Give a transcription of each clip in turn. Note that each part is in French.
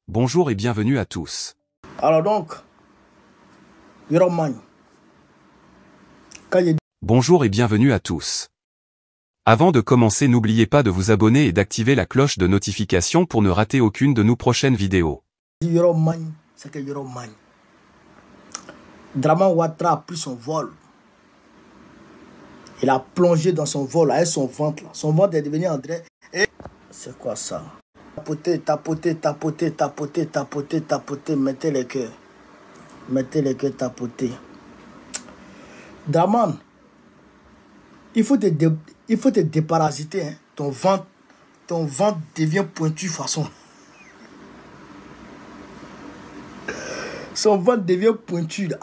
Bonjour et bienvenue à tous. Alors donc, Yoroman, Bonjour et bienvenue à tous. Avant de commencer, n'oubliez pas de vous abonner et d'activer la cloche de notification pour ne rater aucune de nos prochaines vidéos. Yoroman, c'est que Yoroman. Draman Ouattara a pris son vol. Il a plongé dans son vol avec son ventre. Là. Son ventre est devenu André. Et c'est quoi ça? Tapoter, tapoter, tapoter, tapoter, tapoter, tapoter. Mettez les cœurs. Mettez les cœurs, tapoter. Draman, il faut te déparasiter. Hein. Ton ventre devient pointu façon. Son ventre devient pointu là.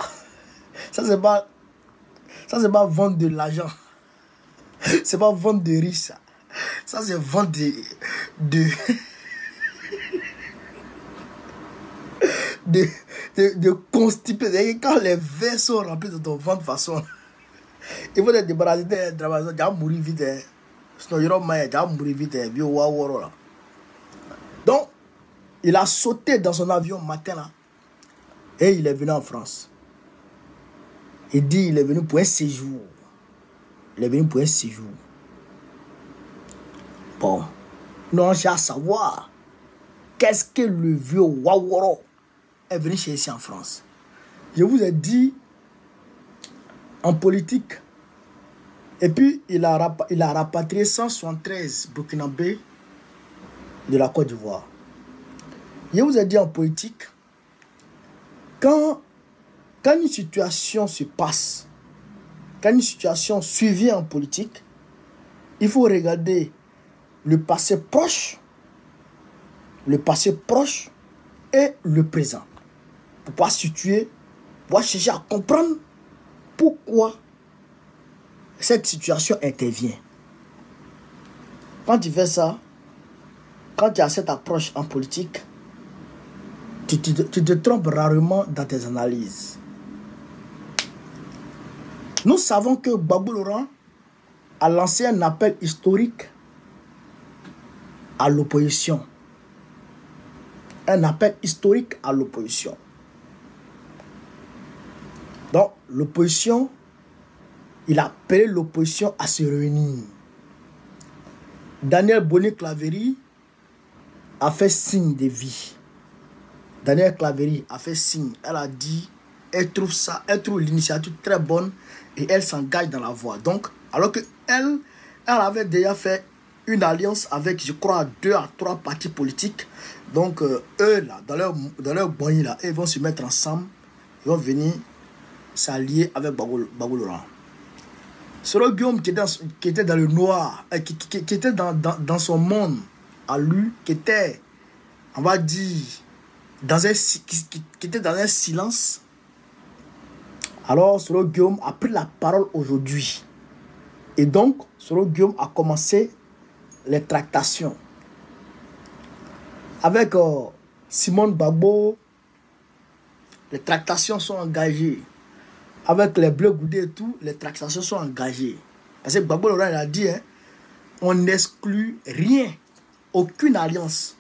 Ça c'est pas vendre de l'argent. C'est pas vendre de riz ça. Ça c'est vendre de constiper. Quand les vers sont remplis de ton ventre façon. Il faut te débarrasser de travail. Tu vas mourir vite. Sinon il y aura moyen. Tu vas mourir vite. Vieux waworo là. Donc il a sauté dans son avion matin là. Et il est venu en France. Il dit il est venu pour un séjour. Il est venu pour un séjour. Bon. Non, j'ai à savoir. Qu'est-ce que le vieux Waworo est venu chez ici en France. Je vous ai dit en politique. Et puis il a rapatrié 173 Burkinabés de la Côte d'Ivoire. Je vous ai dit en politique. Quand une situation se passe, quand une situation suivie en politique, il faut regarder le passé proche et le présent. Pour pouvoir situer, pour chercher à comprendre pourquoi cette situation intervient. Quand tu fais ça, quand tu as cette approche en politique, tu te trompes rarement dans tes analyses. Nous savons que Gbagbo Laurent a lancé un appel historique à l'opposition. Un appel historique à l'opposition. Donc, l'opposition, il a appelé l'opposition à se réunir. Daniel Bonnet-Claverie a fait signe de vie. Daniel Claverie a fait signe. Elle a dit, elle trouve l'initiative très bonne et elle s'engage dans la voie. Donc, alors qu'elle avait déjà fait une alliance avec, je crois, 2 à 3 partis politiques. Donc, eux, là, dans leur boigny, là, ils vont se mettre ensemble. Ils vont venir s'allier avec Gbagbo Laurent. Soro Guillaume qui était dans le noir, qui était dans son monde à lui, qui était, on va dire, qui était dans un silence. Alors, Soro Guillaume a pris la parole aujourd'hui. Et donc, Soro Guillaume a commencé les tractations. Avec Simone Gbagbo, les tractations sont engagées. Avec les Bleus Goudé et tout, les tractations sont engagées. Parce que Gbagbo Laurent a dit, hein, on n'exclut rien, aucune alliance.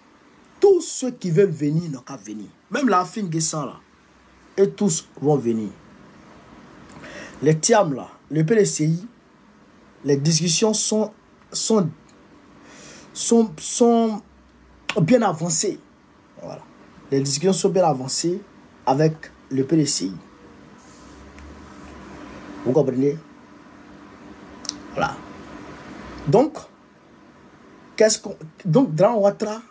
Tous ceux qui veulent venir n'ont qu'à venir. Même la fin Guessan là. Et tous vont venir. Les TIAM là, le PDCI, les discussions sont bien avancées. Voilà. Les discussions sont bien avancées avec le PDCI. Vous comprenez? Voilà. Donc, Draman Ouattara,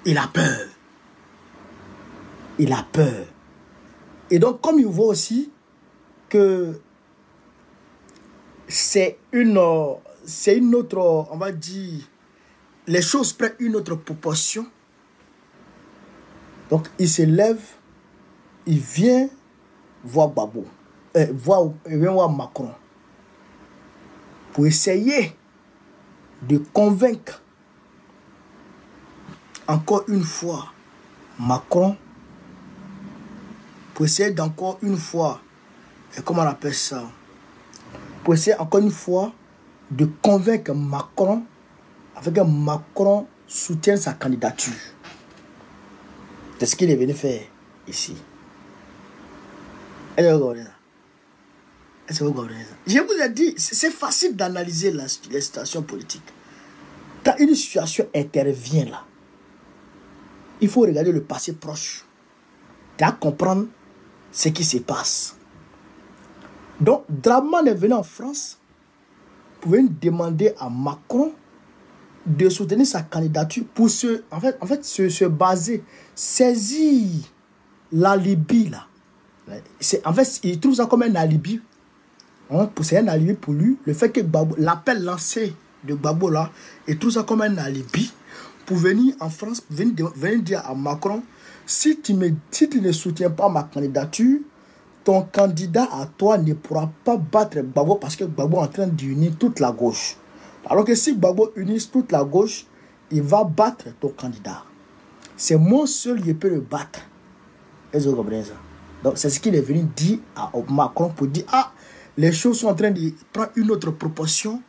il a peur. Il a peur. Et donc, comme il voit aussi que c'est une autre, on va dire, les choses prennent une autre proportion. Donc, il se lève, il vient voir Gbagbo, il vient voir Macron pour essayer de convaincre encore une fois Macron, pour essayer d'encore une fois, comment on appelle ça, pour essayer encore une fois de convaincre Macron, afin que Macron soutienne sa candidature. C'est ce qu'il est venu faire ici. Est-ce que vous comprenez ça? Est-ce que vous comprenez ça? Je vous ai dit, c'est facile d'analyser la situation politique. Quand une situation intervient là, il faut regarder le passé proche. Tu as comprendre ce qui se passe. Donc, Draman est venu en France pour venir demander à Macron de soutenir sa candidature pour se baser, saisir l'alibi là. En fait, il trouve ça comme un alibi. C'est un alibi pour lui. Le fait que l'appel lancé de Gbagbo là, il trouve ça comme un alibi pour venir en France, pour venir dire à Macron, si tu ne soutiens pas ma candidature, ton candidat à toi ne pourra pas battre Gbagbo parce que Gbagbo est en train d'unir toute la gauche. Alors que si Gbagbo unit toute la gauche, il va battre ton candidat. C'est moi seul qui peux le battre. Est-ce que vous comprenez ça? Donc c'est ce qu'il est venu dire à Macron pour dire, ah, les choses sont en train de prendre une autre proportion.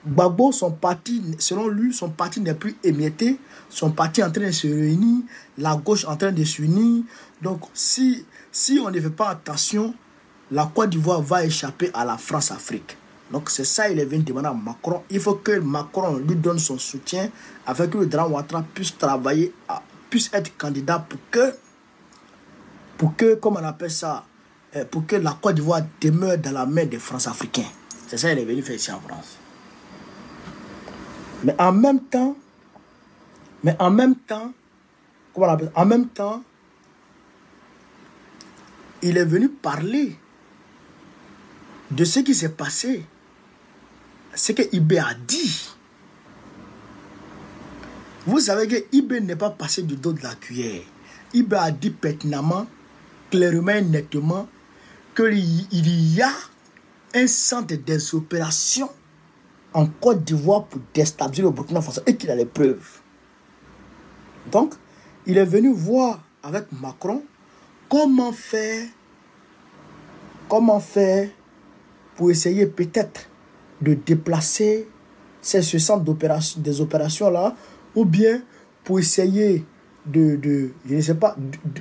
Gbagbo, son parti, selon lui, son parti n'est plus émietté. Son parti est en train de se réunir. La gauche est en train de s'unir. Donc, si on ne fait pas attention, la Côte d'Ivoire va échapper à la France-Afrique. Donc, c'est ça, il est venu demander à Macron. Il faut que Macron lui donne son soutien afin que le Draman Ouattara puisse travailler, puisse être candidat pour que, comment on appelle ça, pour que la Côte d'Ivoire demeure dans la main des France-Africains. C'est ça, il est venu faire ici en France. Mais en même temps, comment on appelle ça? En même temps, il est venu parler de ce qui s'est passé, ce que Ibé a dit. Vous savez que Ibé n'est pas passé du dos de la cuillère. Ibé a dit pertinemment, clairement et nettement, qu'il y a un centre des opérations en Côte d'Ivoire pour déstabiliser le Burkina Faso et qu'il a les preuves. Donc, il est venu voir avec Macron comment faire pour essayer peut-être de déplacer ce centre des opérations là, ou bien pour essayer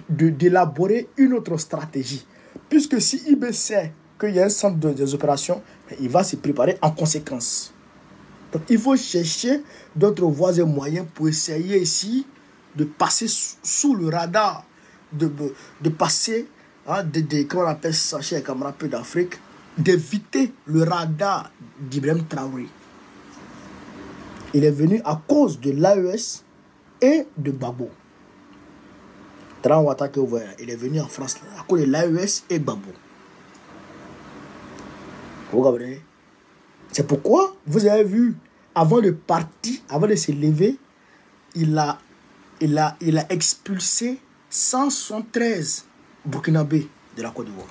d'élaborer une autre stratégie. Puisque si IB sait qu'il y a un centre des opérations, il va se préparer en conséquence. Donc, il faut chercher d'autres voies et moyens pour essayer ici de passer sous le radar, de passer, comment on appelle ça chez les camarades d'Afrique, d'éviter le radar d'Ibrahim Traoré. Il est venu à cause de l'AES et de Gbagbo. Draman Ouattara, il est venu en France à cause de l'AES et Gbagbo. Vous comprenez? C'est pourquoi, vous avez vu, avant de partir, avant de se lever, il a expulsé 173 Burkinabés de la Côte d'Ivoire.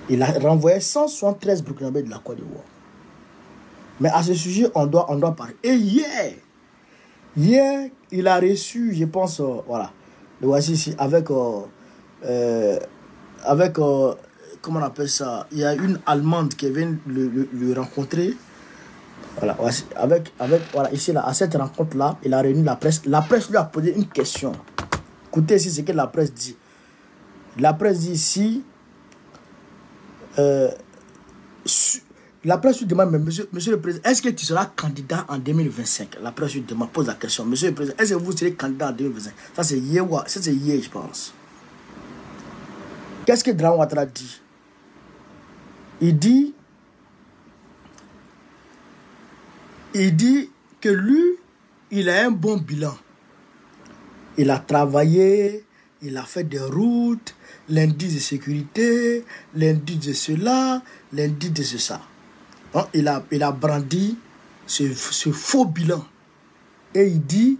Il a renvoyé 173 Burkinabés de la Côte d'Ivoire. Mais à ce sujet, on doit parler. Et hier, il a reçu, je pense, voilà, le voici ici, avec comment on appelle ça, il y a une Allemande qui vient le rencontrer. Voilà, voilà, ici, là, à cette rencontre-là, il a réuni la presse. La presse lui a posé une question. Écoutez ici ce que la presse dit. La presse dit ici, la presse lui demande, mais monsieur le président, est-ce que tu seras candidat en 2025? La presse lui demande, pose la question, monsieur le président, est-ce que vous serez candidat en 2025? Ça c'est hier, je pense. Qu'est-ce que Draman Ouattara dit? Il dit que lui, il a un bon bilan. Il a travaillé, il a fait des routes, l'indice de sécurité, l'indice de cela, l'indice de ça. Donc, il a brandi ce faux bilan. Et il dit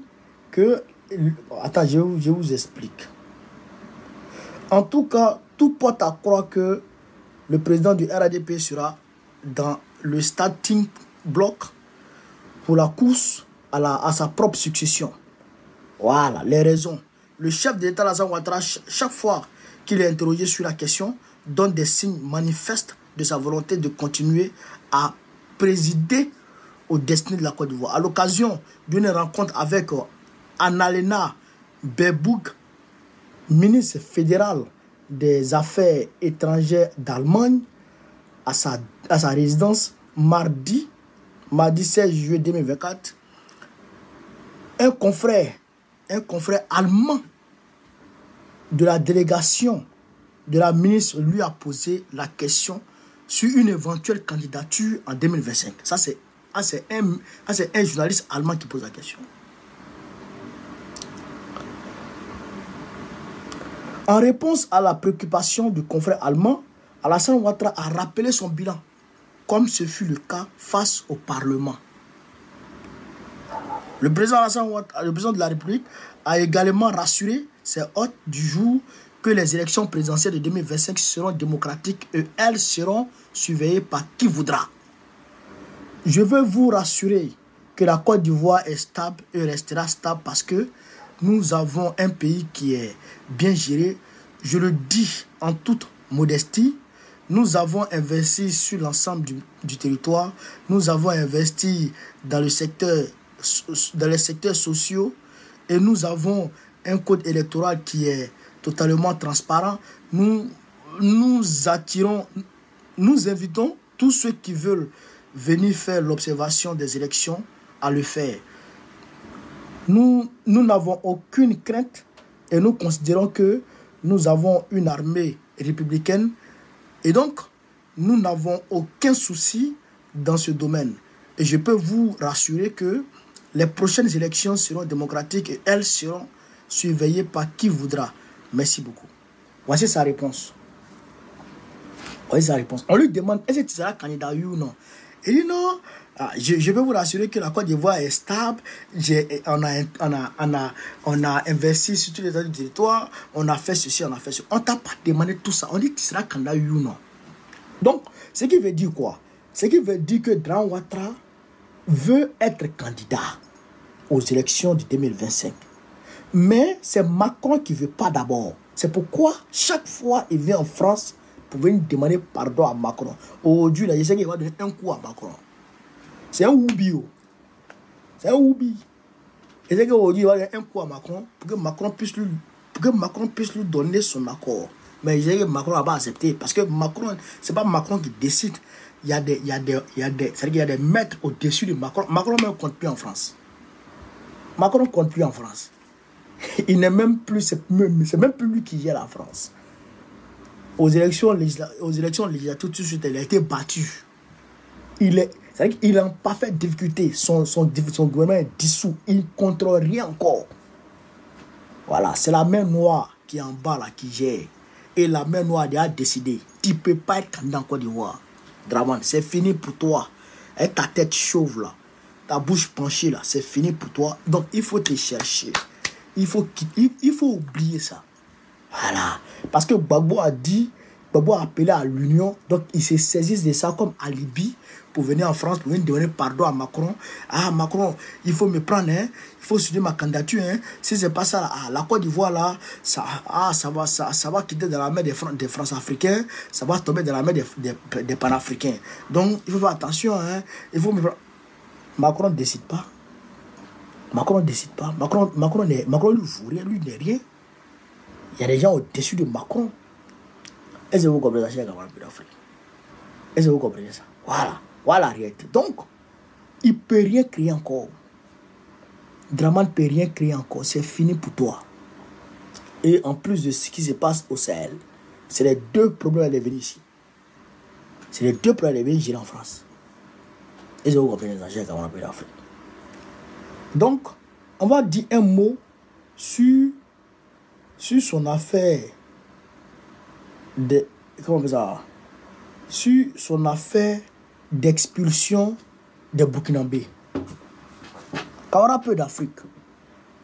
que... Attends, je vous explique. En tout cas, tout porte à croire que le président du RADP sera dans le starting block pour la course à sa propre succession. Voilà, les raisons. Le chef de l'État, Alassane Ouattara, chaque fois qu'il est interrogé sur la question, donne des signes manifestes de sa volonté de continuer à présider aux destinées de la Côte d'Ivoire. À l'occasion d'une rencontre avec Annalena Baerbock, ministre fédéral des Affaires étrangères d'Allemagne, à sa résidence mardi 16 juillet 2024, un confrère allemand de la délégation de la ministre lui a posé la question sur une éventuelle candidature en 2025. Ça, c'est un journaliste allemand qui pose la question. En réponse à la préoccupation du confrère allemand, Alassane Ouattara a rappelé son bilan, comme ce fut le cas face au Parlement. Le président Alassane Ouattara, le président de la République, a également rassuré ses hôtes du jour que les élections présidentielles de 2025 seront démocratiques et elles seront surveillées par qui voudra. Je veux vous rassurer que la Côte d'Ivoire est stable et restera stable parce que nous avons un pays qui est bien géré. Je le dis en toute modestie. Nous avons investi sur l'ensemble du territoire. Nous avons investi dans les secteurs sociaux. Et nous avons un code électoral qui est totalement transparent. Nous invitons tous ceux qui veulent venir faire l'observation des élections à le faire. Nous n'avons aucune crainte et nous considérons que nous avons une armée républicaine et donc nous n'avons aucun souci dans ce domaine. Et je peux vous rassurer que les prochaines élections seront démocratiques et elles seront surveillées par qui voudra. Merci beaucoup. Voici sa réponse. On lui demande, est-ce que tu seras candidat oui ou non? Il dit non. Je peux vous rassurer que la Côte d'Ivoire est stable. On a investi sur tous les états du territoire. On a fait ceci, on a fait ceci. On ne t'a pas demandé tout ça. On dit que tu seras candidat oui ou non. Donc, ce qui veut dire quoi? Ce qui veut dire que Dran Ouattara veut être candidat aux élections de 2025. Mais c'est Macron qui ne veut pas d'abord. C'est pourquoi chaque fois il vient en France pour venir demander pardon à Macron. Aujourd'hui, là, je sais qu'il va donner un coup à Macron. C'est un oubi. C'est un oubi. Je sais qu'aujourd'hui, il va donner un coup à Macron pour que Macron puisse lui donner son accord. Mais je sais que Macron n'a pas accepté. Parce que Macron, ce n'est pas Macron qui décide. Il y a des maîtres au-dessus de Macron. Macron ne compte plus en France. Macron ne compte plus en France. Il n'est même plus, c'est même plus lui qui gère la France. Aux élections législatives, tout de suite, il a été battu. C'est-à-dire qu'il est en parfaite difficulté. Son gouvernement est dissous. Il ne contrôle rien encore. Voilà, c'est la main noire qui est en bas là, qui gère. Et la main noire a décidé. Tu ne peux pas être candidat en Côte d'Ivoire. Draman, c'est fini pour toi. Avec ta tête chauve là, ta bouche penchée là, c'est fini pour toi. Donc il faut te chercher. Il faut oublier ça. Voilà. Parce que Gbagbo a appelé à l'union. Donc ils se saisissent de ça comme alibi pour venir en France, pour venir demander pardon à Macron. Ah Macron, il faut me prendre, hein. Il faut soutenir ma candidature. Hein. Si c'est pas ça, la Côte d'Ivoire là, ça va quitter dans la main des France-Africains, ça va tomber dans la main des Panafricains. Donc il faut faire attention. Hein. Il faut me prendre. Macron ne décide pas. Macron ne décide pas. Macron lui vaut rien, lui n'est rien. Il y a des gens au-dessus de Macron. Est-ce que vous comprenez ça, camarades d'Afrique? Est-ce que vous comprenez ça? Voilà la réalité. Donc, il ne peut rien créer encore. Draman ne peut rien créer encore. C'est fini pour toi. Et en plus de ce qui se passe au Sahel, c'est les deux problèmes à venir ici. C'est les deux problèmes à venir gérer en France. Est-ce que vous comprenez ça, camarades d'Afrique? Donc, on va dire un mot sur son affaire sur son affaire d'expulsion des Burkinabés. Camarades peuple d'Afrique,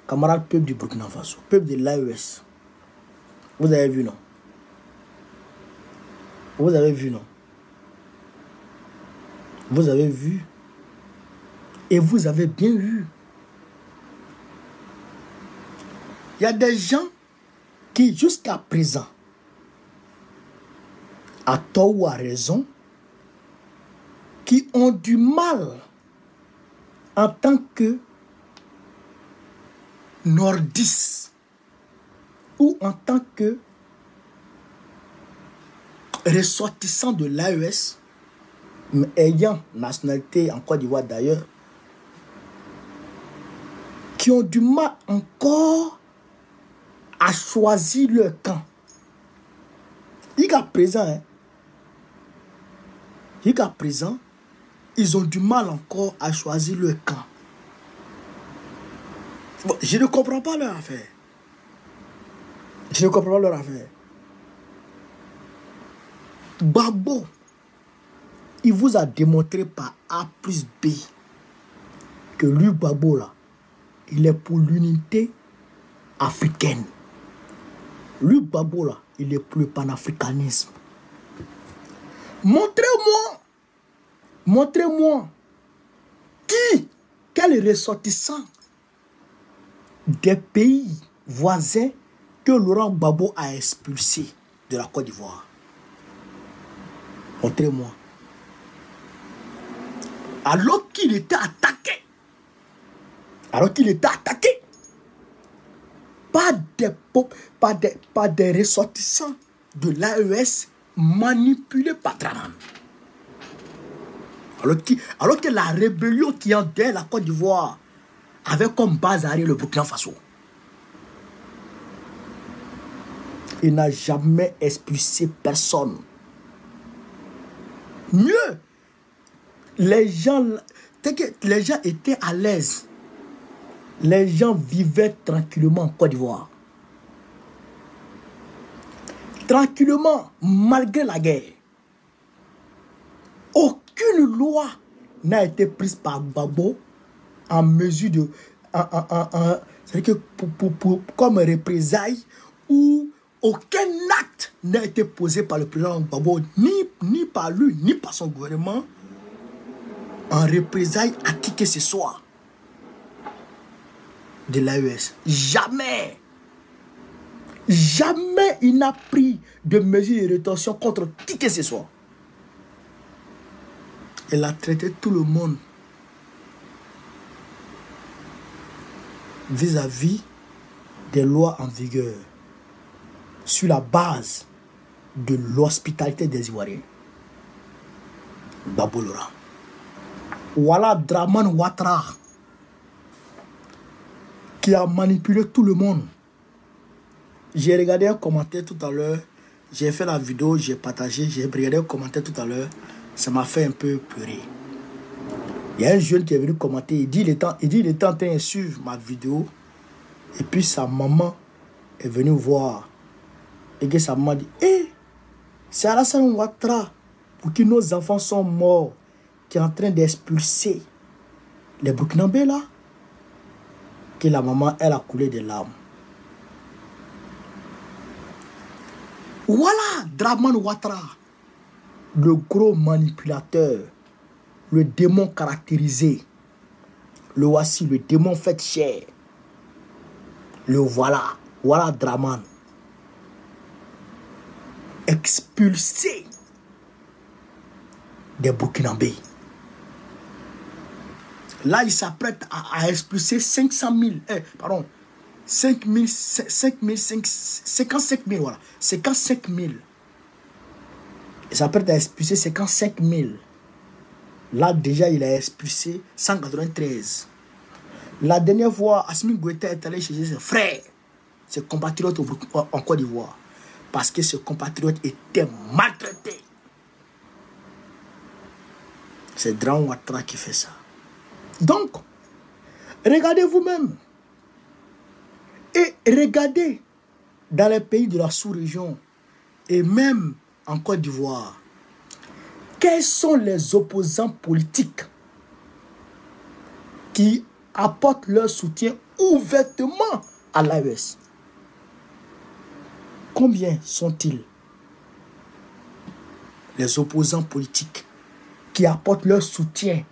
camarades peuple du Burkina Faso, peuple de l'AES. Vous avez vu, non? Vous avez vu, non? Vous avez vu. Et vous avez bien vu. Il y a des gens qui, jusqu'à présent, à tort ou à raison, qui ont du mal en tant que nordistes ou en tant que ressortissant de l'AES, ayant nationalité en Côte d'Ivoire d'ailleurs, qui ont du mal encore à choisir leur camp. Jusqu'à présent, ils ont du mal encore à choisir leur camp. Bon, je ne comprends pas leur affaire. Gbagbo, il vous a démontré par A plus B que lui, Gbagbo, là, il est pour l'unité africaine. Lui, Gbagbo, là, il est pour le panafricanisme. Montrez-moi quel ressortissant des pays voisins que Laurent Gbagbo a expulsé de la Côte d'Ivoire. Montrez-moi. Alors qu'il était attaqué. Par des ressortissants de l'AES manipulés par Draman. Alors que la rébellion qui est derrière la Côte d'Ivoire avait comme base arrière le Burkina Faso. Il n'a jamais expulsé personne. Mieux, les gens étaient à l'aise. Les gens vivaient tranquillement en Côte d'Ivoire. Tranquillement, malgré la guerre. Aucune loi n'a été prise par Gbagbo en mesure de... c'est-à-dire que comme représailles, ou aucun acte n'a été posé par le président Gbagbo, ni par lui, ni par son gouvernement, en représailles à qui que ce soit de l'AES. Jamais il n'a pris de mesures de rétention contre qui que ce soit. Il a traité tout le monde vis-à-vis des lois en vigueur sur la base de l'hospitalité des Ivoiriens. Gbagbo Laurent. Voilà Draman Ouattara qui a manipulé tout le monde. J'ai regardé un commentaire tout à l'heure. J'ai fait la vidéo, j'ai partagé, j'ai regardé un commentaire tout à l'heure. Ça m'a fait un peu pleurer. Il y a un jeune qui est venu commenter. Il dit il est en train de suivre ma vidéo. Et puis sa maman est venue voir. Et que sa maman dit c'est Alassane Ouattara pour qui nos enfants sont morts, qui est en train d'expulser les Burkinabés là. Que la maman, elle a coulé des larmes. Voilà Draman Ouattara, le gros manipulateur, le démon caractérisé. Le voici, le démon fait chair. Le voilà. Voilà Draman. Expulsé des Burkinabés. Là, il s'apprête à expulser 500 000. 55 000, voilà. 55 000. Il s'apprête à expulser 55 000. Là, déjà, il a expulsé 193. La dernière fois, Assimi Goïta est allé chez ses frères, ses compatriotes en Côte d'Ivoire. Parce que ses compatriotes étaient maltraités. C'est Draman Ouattara qui fait ça. Donc, regardez vous-même. Et regardez dans les pays de la sous-région et même en Côte d'Ivoire, quels sont les opposants politiques qui apportent leur soutien ouvertement à l'AES? Combien sont-ils? Les opposants politiques qui apportent leur soutien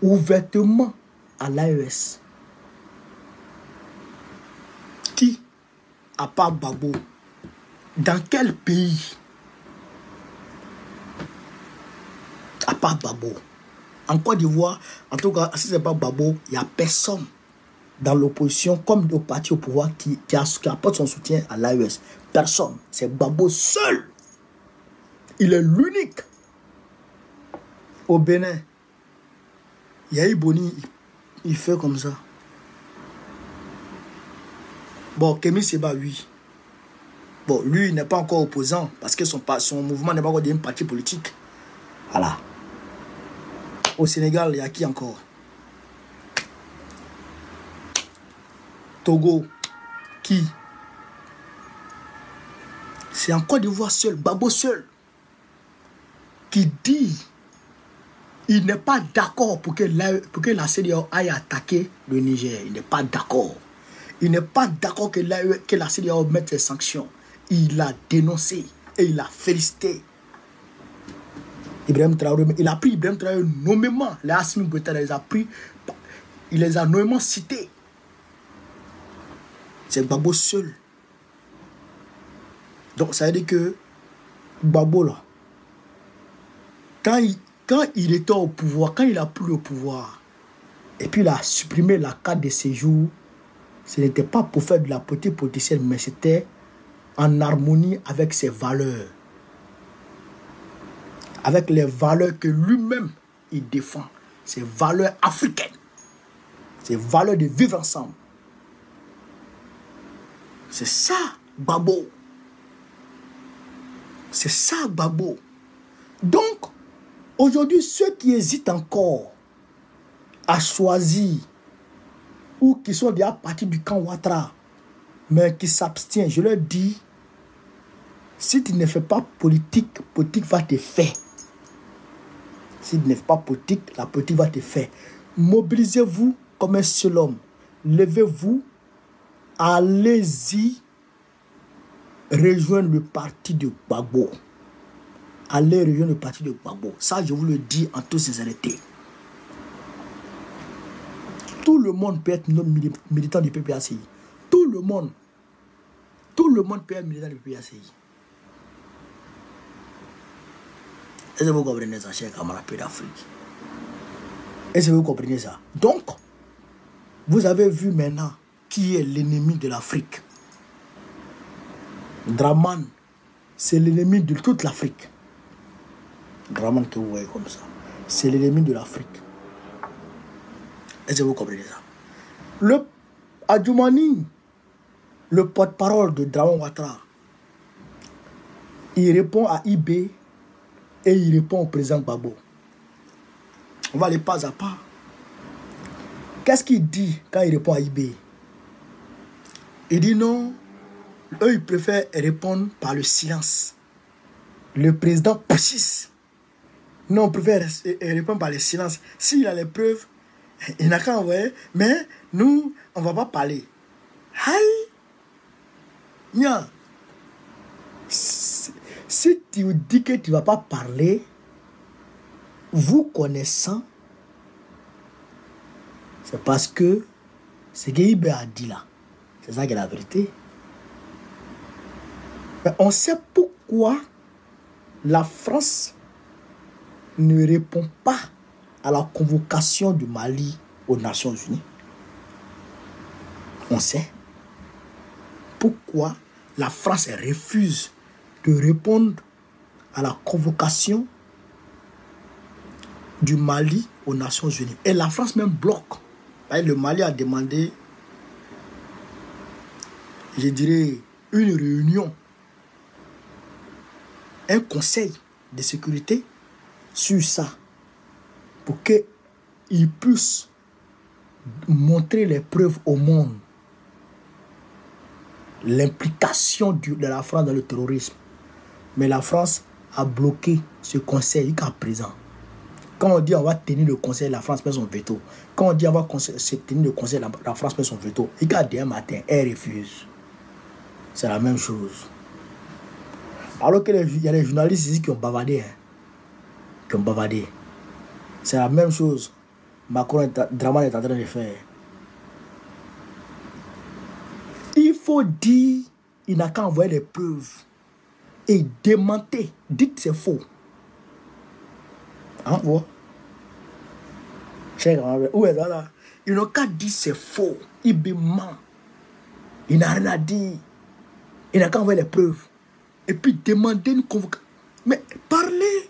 ouvertement à l'AES. Qui, à part Gbagbo, dans quel pays, à part Gbagbo, en Côte d'Ivoire, en tout cas, si ce n'est pas Gbagbo, il n'y a personne dans l'opposition comme au parti au pouvoir qui apporte son soutien à l'AES. Personne. C'est Gbagbo seul. Il est l'unique. Au Bénin, Yahi Boni, il fait comme ça. Bon, Kémy Séba, oui. Bon, lui, il n'est pas encore opposant parce que son mouvement n'est pas encore un parti politique. Voilà. Au Sénégal, il y a qui encore? Togo. Qui? C'est en Côte d'Ivoire seul, Gbagbo seul, qui dit il n'est pas d'accord pour que la CEDEAO aille attaquer le Niger. Il n'est pas d'accord. Il n'est pas d'accord que la CEDEAO mette ses sanctions. Il a dénoncé et il a félicité Ibrahim Traoré. Il a pris Ibrahim Traoré nommément. Les Assimi Goïta il les a nommément cités. C'est Gbagbo seul. Donc ça veut dire que Gbagbo là, quand il était au pouvoir, quand il a pris le pouvoir, et puis il a supprimé la carte de séjour, ce n'était pas pour faire de la politique politicienne, mais c'était en harmonie avec ses valeurs. Avec les valeurs que lui-même, il défend. Ses valeurs africaines. Ses valeurs de vivre ensemble. C'est ça, Gbagbo. C'est ça, Gbagbo. Donc, aujourd'hui, ceux qui hésitent encore à choisir ou qui sont déjà partis du camp Ouattara, mais qui s'abstiennent, je leur dis, si tu ne fais pas politique, politique va te faire. Si tu ne fais pas politique, la politique va te faire. Mobilisez-vous comme un seul homme. Levez-vous, allez-y rejoindre le parti de Gbagbo. Allez rejoindre le parti de Gbagbo. Ça, je vous le dis en toute sincérité. Tout le monde peut être notre militant du PPACI. Tout le monde. Tout le monde peut être militant du PPACI. Est-ce que vous comprenez ça, chers camarades d'Afrique? Est-ce que vous comprenez ça? Donc, vous avez vu maintenant qui est l'ennemi de l'Afrique. Draman, c'est l'ennemi de toute l'Afrique. Draman que vous voyez comme ça, c'est l'ennemi de l'Afrique. Est-ce que vous comprenez ça? Le Adjoumani, le porte-parole de Draman Ouattara, il répond à IB et il répond au président Gbagbo. On va aller pas à pas. Qu'est-ce qu'il dit quand il répond à IB? Il dit non, eux ils préfèrent répondre par le silence. Le président persiste. Non, on préfère répondre par le silence. S'il a les preuves, il n'a qu'à envoyer, mais nous, on ne va pas parler. Aïe! Nya. Si tu dis que tu ne vas pas parler, vous connaissant, c'est parce que ce qu'Ibé a dit là, c'est ça qui est la vérité. Mais on sait pourquoi la France ne répond pas à la convocation du Mali aux Nations Unies. On sait pourquoi la France refuse de répondre à la convocation du Mali aux Nations Unies. Et la France même bloque. Le Mali a demandé, je dirais, une réunion, un conseil de sécurité sur ça, pour qu'ils puissent montrer les preuves au monde, l'implication de la France dans le terrorisme. Mais la France a bloqué ce conseil jusqu'à présent. Quand on dit on va tenir le conseil, la France met son veto. Quand on dit on va tenir le conseil, la France met son veto. Jusqu'à demain matin, elle refuse. C'est la même chose. Alors qu'il y a des journalistes ici qui ont bavardé. Qui ont bavardé. C'est la même chose. Macron, Draman est en train de faire. Il faut dire, il n'a qu'à envoyer les preuves. Et démenter. Dites c'est faux. Hein, vous? Où est ça là? Ils n'ont qu'à dire c'est faux. Ibé ment. Il n'a rien à dire. Il n'a qu'à envoyer les preuves. Et puis demander une convocation. Mais parlez.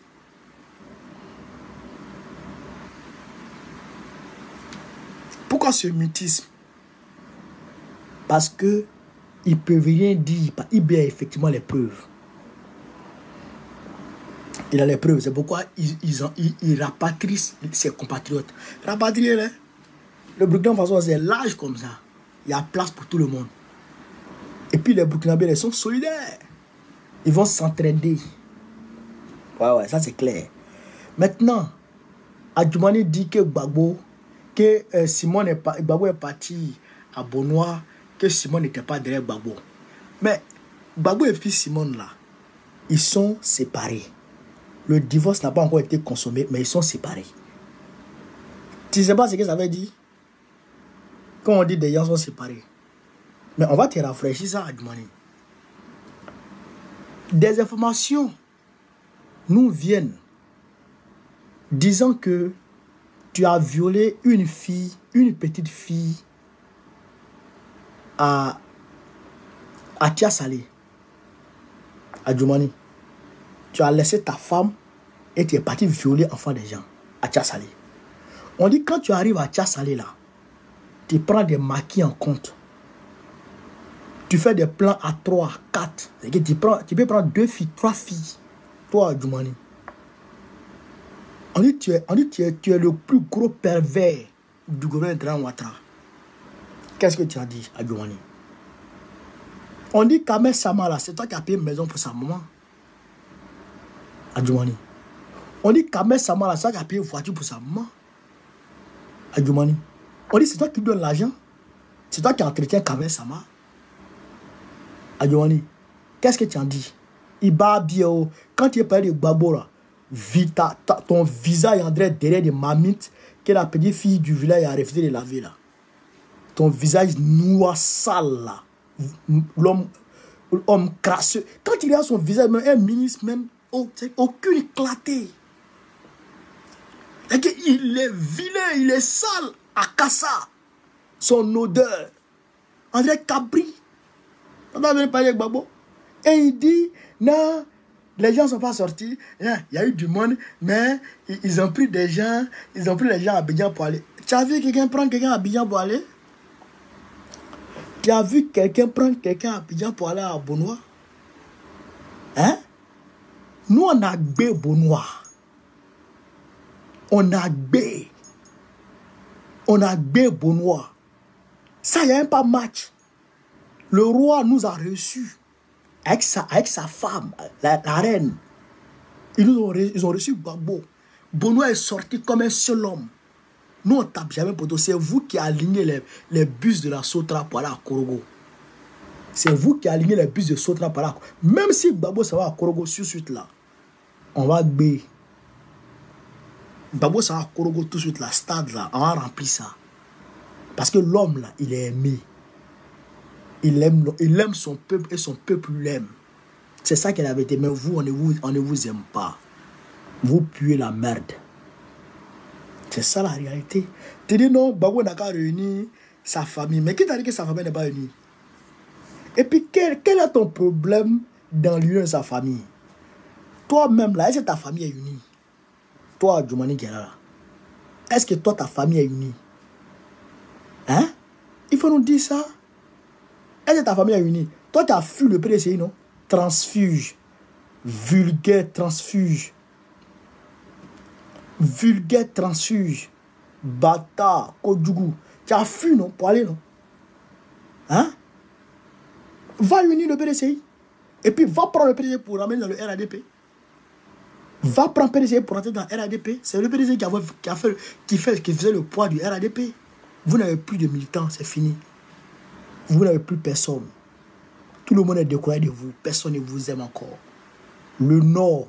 Pourquoi ce mutisme? Parce que ils ne peuvent rien dire. Ibé a effectivement les preuves. Il a les preuves. C'est pourquoi il rapatrie ses compatriotes. Rapatrier, hein? Le Burkina Faso, c'est large comme ça. Il y a place pour tout le monde. Et puis les Burkinabés, ils sont solidaires. Ils vont s'entraider. Ouais, ça c'est clair. Maintenant, Adjoumani dit que Gbagbo, Gbagbo est parti à Bonois, que Simon n'était pas derrière Gbagbo. Mais Gbagbo et puis Simon là, ils sont séparés. Le divorce n'a pas encore été consommé, mais ils sont séparés. Tu ne sais pas ce que ça veut dire? Quand on dit des gens sont séparés. Mais on va te rafraîchir ça, Adjoumani. Des informations nous viennent disant que tu as violé une petite fille à Tiasalé, Adjoumani. Tu as laissé ta femme et tu es parti violer l'enfant des gens à Tiasalé. On dit quand tu arrives à Tiasalé là, tu prends des maquis en compte. Tu fais des plans à 3, 4. Tu peux prendre 2 filles, 3 filles. Toi, Adjoumani. On dit tu es le plus gros pervers du gouvernement de Grand Ouattara. Qu'est-ce que tu as dit, Adjoumani? On dit qu'Ahmed Sama là, c'est toi qui as payé une maison pour sa maman. Adjoumani. On dit qu'Ahmed Sama là, c'est toi qui as payé une voiture pour sa maman. Adjoumani. On dit c'est toi qui donne l'argent. C'est toi qui entretiens Ahmed Sama. Adjoumani. Qu'est-ce que tu as dit? Ibabio, quand tu es parlé de Gbagbo là, ton visage André derrière des mamites que la petite fille du village a refusé de laver là. Ton visage noir sale là. L'homme crasseux. Quand il a son visage, même un ministre, même aucune éclatée. Il est vilain, il est sale. À Kassa. Son odeur. André Cabri. On va venir parler avec Gbagbo. Et il dit, non, les gens ne sont pas sortis. Il y a eu du monde, mais ils ont pris des gens, ils ont pris les gens à Abidjan pour aller. Tu as vu quelqu'un prendre quelqu'un à Abidjan pour aller? Tu as vu quelqu'un prendre quelqu'un à Abidjan pour aller à Bonois? Hein? Nous, on a gbé Bonois. On a gbé Bonois. Ça, il n'y a même pas match. Le roi nous a reçus avec sa femme, la reine. Ils ont reçu Gbagbo. Bonois est sorti comme un seul homme. Nous, on ne tape jamais pour toi. C'est vous qui alignez les bus de la Sotra pour aller à Korogo. C'est vous qui alignez les bus de Sotra pour aller à Korogo. Même si Gbagbo ça va à Korogo tout de suite là, on va gbé. Gbagbo ça va à Korogo tout de suite là, stade là, on va remplir ça. Parce que l'homme là, il est aimé. Il aime son peuple et son peuple l'aime. C'est ça qu'elle avait été. Mais vous, on ne vous aime pas. Vous puez la merde. C'est ça la réalité. Tu dis non, Gbagbo n'a qu'à réunir sa famille. Mais qui t'a dit que sa famille n'est pas réunie? Et puis, quel est ton problème dans l'union de sa famille? Toi-même là, est-ce que ta famille est unie? Toi, Adjoumani qui est là. Est-ce que toi, ta famille est unie? Hein? Il faut nous dire ça. Est-ce que ta famille est unie? Toi, tu as fui le PDCI, non? Transfuge. Vulgaire transfuge. Vulgaire transfuge. Bata, Kodjougou. Tu as fui, non? Pour aller, non? Hein? Va unir le PDCI. Et puis, va prendre le PDCI pour ramener dans le RADP. Va prendre le PDCI pour entrer dans le RADP. C'est le PDCI qui faisait le poids du RADP. Vous n'avez plus de militants, c'est fini. Vous n'avez plus personne. Tout le monde est découragé de vous. Personne ne vous aime encore. Le Nord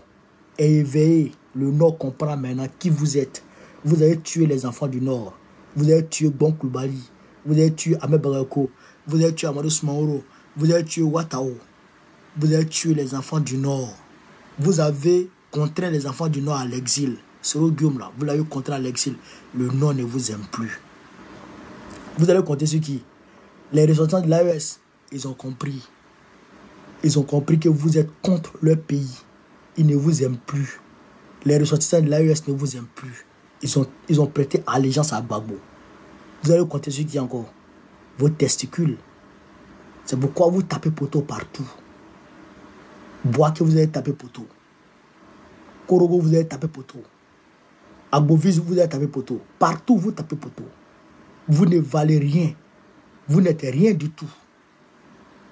est éveillé. Le Nord comprend maintenant qui vous êtes. Vous avez tué les enfants du Nord. Vous avez tué Bon Koulibaly. Vous avez tué Ahmed Bagako. Vous avez tué Amadou Soumaoro. Vous avez tué Ouattao. Vous avez tué les enfants du Nord. Vous avez contraint les enfants du Nord à l'exil. Soro Guillaume là, vous l'avez contraint à l'exil. Le Nord ne vous aime plus. Vous allez compter sur qui? Les ressortissants de l'AES, ils ont compris. Ils ont compris que vous êtes contre leur pays. Ils ne vous aiment plus. Les ressortissants de l'AES ne vous aiment plus. Ils ont prêté allégeance à Gbagbo. Vous allez compter ce qui est encore. Vos testicules. C'est pourquoi vous tapez poteau partout. Boaké, vous allez taper poteau. Korogo, vous allez taper poteau. Agbovis, vous allez taper poteau. Partout, vous tapez poteau. Vous ne valez rien. Vous n'êtes rien du tout.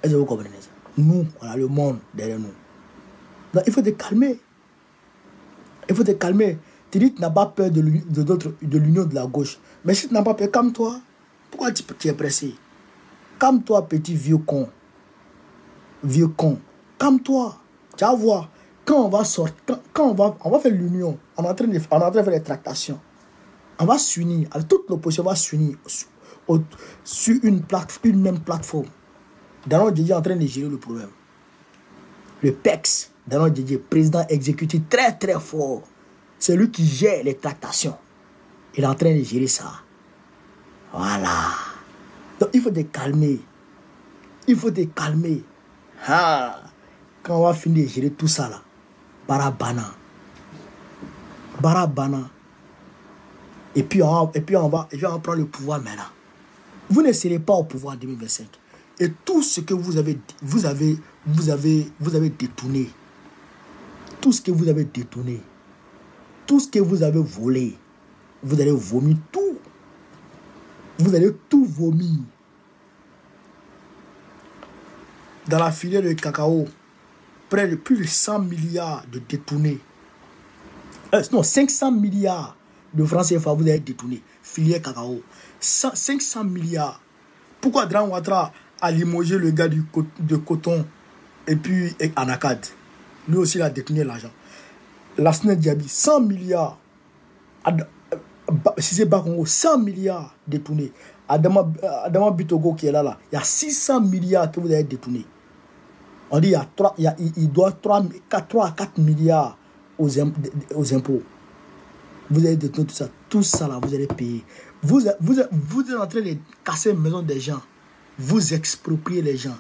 Est-ce que vous comprenez ça? Nous, on a le monde derrière nous. Donc, il faut te calmer. Il faut te calmer. Tu dis que tu n'as pas peur de l'union de la gauche. Mais si tu n'as pas peur, calme-toi. Pourquoi tu es pressé? Calme-toi, petit vieux con. Vieux con. Calme-toi. Tu vas voir. Quand on va sortir, quand on va faire l'union, on est en train de faire les tractations. On va s'unir. Toute l'opposition va s'unir sur une même plateforme. Dano Djedje est en train de gérer le problème. Le PEX, Dano Djedje, président exécutif très très fort. C'est lui qui gère les tractations. Il est en train de gérer ça. Voilà. Donc il faut te calmer. Il faut te calmer. Ah. Quand on va finir de gérer tout ça là, Barabana. Barabana. Et puis on va prendre le pouvoir maintenant. Vous ne serez pas au pouvoir en 2025. Et tout ce que vous avez détourné, tout ce que vous avez détourné, tout ce que vous avez volé, vous allez vomir tout. Vous allez tout vomir. Dans la filière de cacao, près de plus de 100 milliards de détournés. Non, 500 milliards de francs CFA vous avez détourné. Filière cacao. 500 milliards. Pourquoi Dran Ouattara a limogé le gars de coton et puis Anakad? Lui aussi, il a détourné l'argent. Lassana Diaby, 100 milliards. Cissé Bakongo, 100 milliards détournés. Adama Bitogo qui est là, il y a 600 milliards que vous avez détournés. On dit il doit 3 à 4 milliards aux impôts. Vous avez détourné tout ça. Tout ça là, vous allez payer. Vous êtes en train de casser les maisons des gens. Vous expropriez les gens.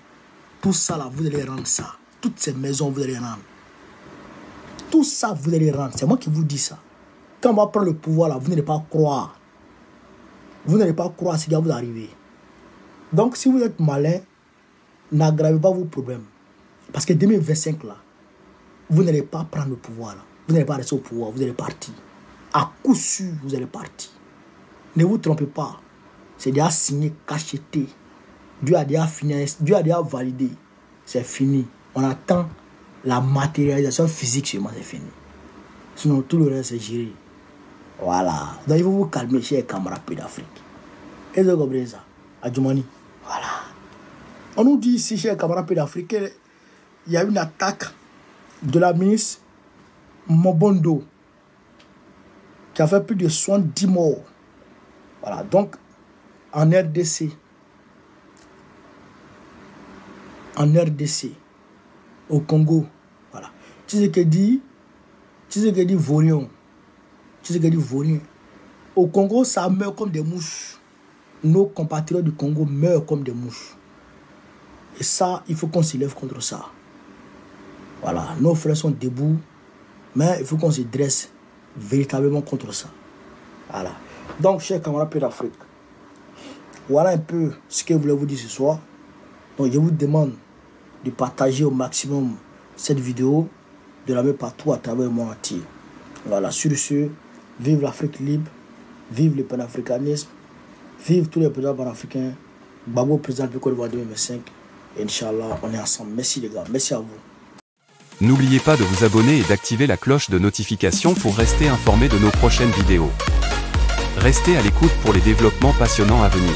Tout ça là, vous allez rendre ça. Toutes ces maisons, vous allez rendre. Tout ça, vous allez rendre. C'est moi qui vous dis ça. Quand on va prendre le pouvoir là, vous n'allez pas croire. Vous n'allez pas croire ce qui va vous arriver. Donc, si vous êtes malin, n'aggravez pas vos problèmes. Parce que 2025 là, vous n'allez pas prendre le pouvoir là. Vous n'allez pas rester au pouvoir, vous allez partir. À coup sûr, vous allez partir. Ne vous trompez pas. C'est déjà signé, cacheté. Dieu a déjà fini, Dieu a déjà validé. C'est fini. On attend la matérialisation physique seulement, c'est fini. Sinon, tout le reste, c'est géré. Voilà. Donc, il faut vous calmer, chers camarades d'Afrique. Et vous comprenez ça? Adjoumani. Voilà. On nous dit ici, chers camarades d'Afrique, il y a une attaque de la ministre Mobondo qui a fait plus de 70 morts. Voilà. Donc, en RDC, au Congo, voilà. Tu sais ce que dit Vaurien. Tu sais ce que dit Vaurien. Au Congo, ça meurt comme des mouches. Nos compatriotes du Congo meurent comme des mouches. Et ça, il faut qu'on se lève contre ça. Voilà, nos frères sont debout, mais il faut qu'on se dresse véritablement contre ça. Voilà. Donc, chers camarades d'Afrique, voilà un peu ce que je voulais vous dire ce soir. Donc, je vous demande de partager au maximum cette vidéo, de la mettre partout à travers le monde entier. Voilà, sur ce, vive l'Afrique libre, vive le panafricanisme, vive tous les présidents panafricains, Gbagbo président de Côte d'Ivoire 2025. Inch'Allah, on est ensemble. Merci les gars, merci à vous. N'oubliez pas de vous abonner et d'activer la cloche de notification pour rester informé de nos prochaines vidéos. Restez à l'écoute pour les développements passionnants à venir.